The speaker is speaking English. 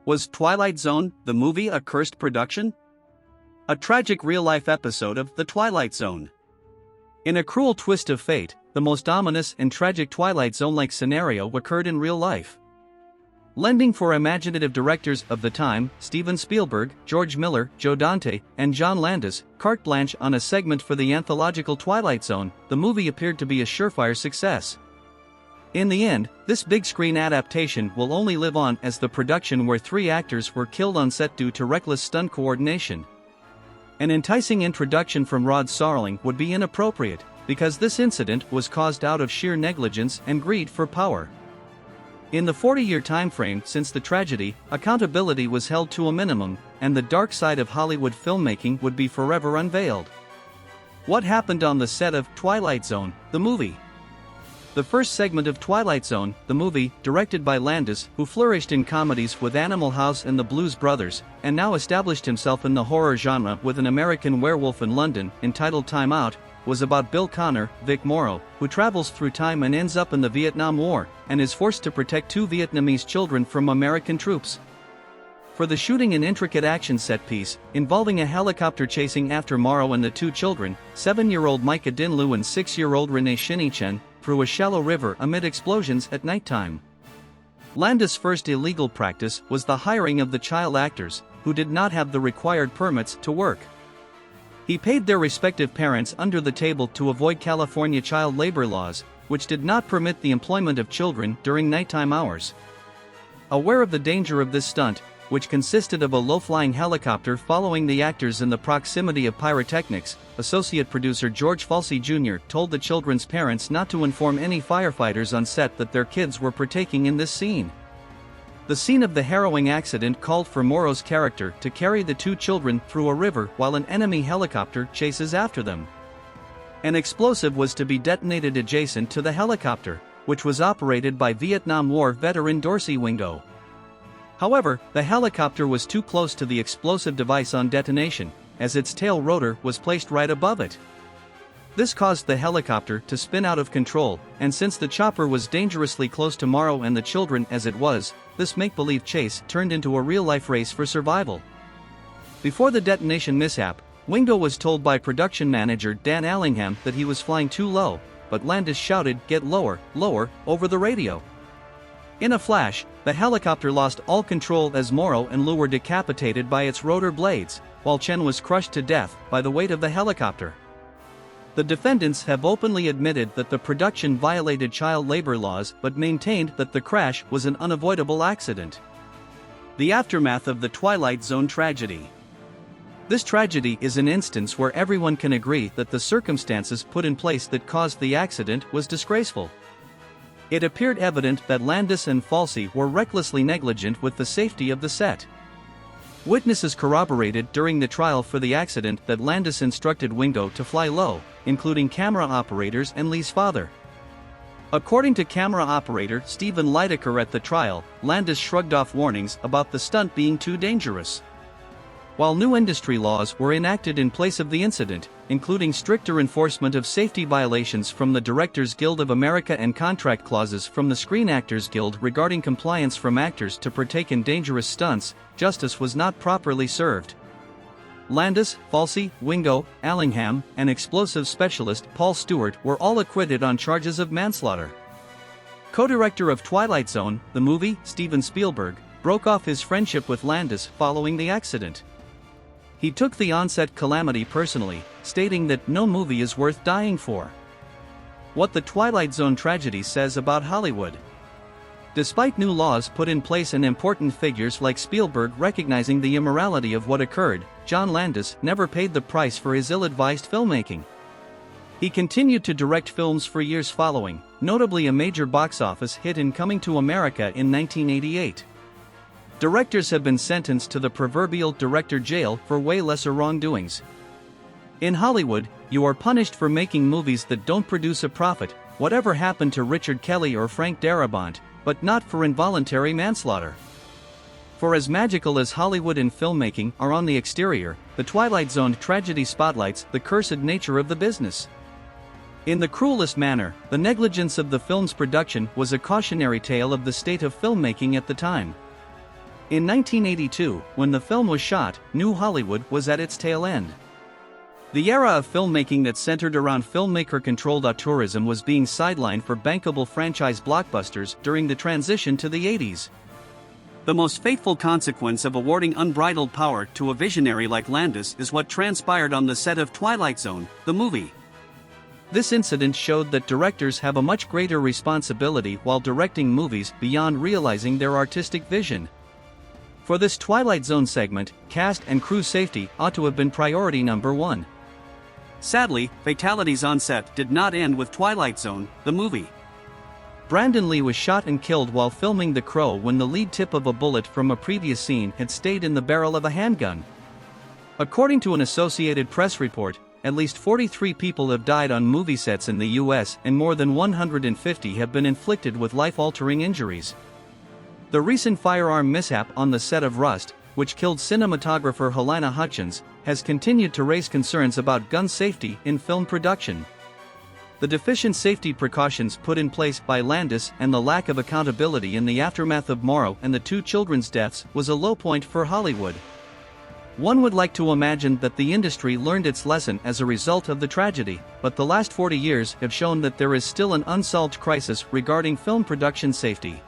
Was Twilight Zone, the movie, a cursed production? A tragic real-life episode of The Twilight Zone. In a cruel twist of fate, the most ominous and tragic Twilight Zone-like scenario occurred in real life. Lending for imaginative directors of the time, Steven Spielberg, George Miller, Joe Dante, and John Landis, carte blanche on a segment for the anthological Twilight Zone, the movie appeared to be a surefire success. In the end, this big-screen adaptation will only live on as the production where 3 actors were killed on set due to reckless stunt coordination. An enticing introduction from Rod Serling would be inappropriate, because this incident was caused out of sheer negligence and greed for power. In the 40-year timeframe since the tragedy, accountability was held to a minimum, and the dark side of Hollywood filmmaking would be forever unveiled. What happened on the set of Twilight Zone, the movie? The first segment of Twilight Zone, the movie, directed by Landis, who flourished in comedies with Animal House and the Blues Brothers, and now established himself in the horror genre with An American Werewolf in London, entitled Time Out, was about Bill Connor, Vic Morrow, who travels through time and ends up in the Vietnam War, and is forced to protect 2 Vietnamese children from American troops. For the shooting an intricate action set piece, involving a helicopter chasing after Morrow and the 2 children, 7-year-old Micah Din Liu and 6-year-old Renee Shinichen, through a shallow river amid explosions at nighttime. Landis' first illegal practice was the hiring of the child actors, who did not have the required permits to work. He paid their respective parents under the table to avoid California child labor laws, which did not permit the employment of children during nighttime hours. Aware of the danger of this stunt, which consisted of a low-flying helicopter following the actors in the proximity of pyrotechnics, associate producer George Falsey Jr. told the children's parents not to inform any firefighters on set that their kids were partaking in this scene. The scene of the harrowing accident called for Morrow's character to carry the 2 children through a river while an enemy helicopter chases after them. An explosive was to be detonated adjacent to the helicopter, which was operated by Vietnam War veteran Dorsey Wingo. However, the helicopter was too close to the explosive device on detonation, as its tail rotor was placed right above it. This caused the helicopter to spin out of control, and since the chopper was dangerously close to Morrow and the children as it was, this make-believe chase turned into a real-life race for survival. Before the detonation mishap, Wingo was told by production manager Dan Allingham that he was flying too low, but Landis shouted, "Get lower, lower," over the radio. In a flash, the helicopter lost all control as Morrow and Liu were decapitated by its rotor blades, while Chen was crushed to death by the weight of the helicopter. The defendants have openly admitted that the production violated child labor laws but maintained that the crash was an unavoidable accident. The aftermath of the Twilight Zone tragedy. This tragedy is an instance where everyone can agree that the circumstances put in place that caused the accident was disgraceful. It appeared evident that Landis and Falsey were recklessly negligent with the safety of the set. Witnesses corroborated during the trial for the accident that Landis instructed Wingo to fly low, including camera operators and Lee's father. According to camera operator Stephen Lydecker at the trial, Landis shrugged off warnings about the stunt being too dangerous. While new industry laws were enacted in place of the incident, including stricter enforcement of safety violations from the Directors Guild of America and contract clauses from the Screen Actors Guild regarding compliance from actors to partake in dangerous stunts, justice was not properly served. Landis, Falsey, Wingo, Allingham, and explosives specialist Paul Stewart were all acquitted on charges of manslaughter. Co-director of Twilight Zone, the movie, Steven Spielberg, broke off his friendship with Landis following the accident. He took the on-set calamity personally, stating that no movie is worth dying for. What the Twilight Zone tragedy says about Hollywood. Despite new laws put in place and important figures like Spielberg recognizing the immorality of what occurred, John Landis never paid the price for his ill-advised filmmaking. He continued to direct films for years following, notably a major box office hit in Coming to America in 1988. Directors have been sentenced to the proverbial director jail for way lesser wrongdoings. In Hollywood, you are punished for making movies that don't produce a profit, whatever happened to Richard Kelly or Frank Darabont, but not for involuntary manslaughter. For as magical as Hollywood and filmmaking are on the exterior, the Twilight Zone tragedy spotlights the cursed nature of the business. In the cruelest manner, the negligence of the film's production was a cautionary tale of the state of filmmaking at the time. In 1982, when the film was shot, New Hollywood was at its tail end. The era of filmmaking that centered around filmmaker-controlled auteurism was being sidelined for bankable franchise blockbusters during the transition to the 80s. The most fateful consequence of awarding unbridled power to a visionary like Landis is what transpired on the set of Twilight Zone, the movie. This incident showed that directors have a much greater responsibility while directing movies beyond realizing their artistic vision. For this Twilight Zone segment, cast and crew safety ought to have been priority number one. Sadly, fatalities on set did not end with Twilight Zone, the movie. Brandon Lee was shot and killed while filming The Crow when the lead tip of a bullet from a previous scene had stayed in the barrel of a handgun. According to an Associated Press report, at least 43 people have died on movie sets in the US and more than 150 have been inflicted with life-altering injuries. The recent firearm mishap on the set of Rust, which killed cinematographer Helena Hutchins, has continued to raise concerns about gun safety in film production. The deficient safety precautions put in place by Landis and the lack of accountability in the aftermath of Morrow and the two children's deaths was a low point for Hollywood. One would like to imagine that the industry learned its lesson as a result of the tragedy, but the last 40 years have shown that there is still an unsolved crisis regarding film production safety.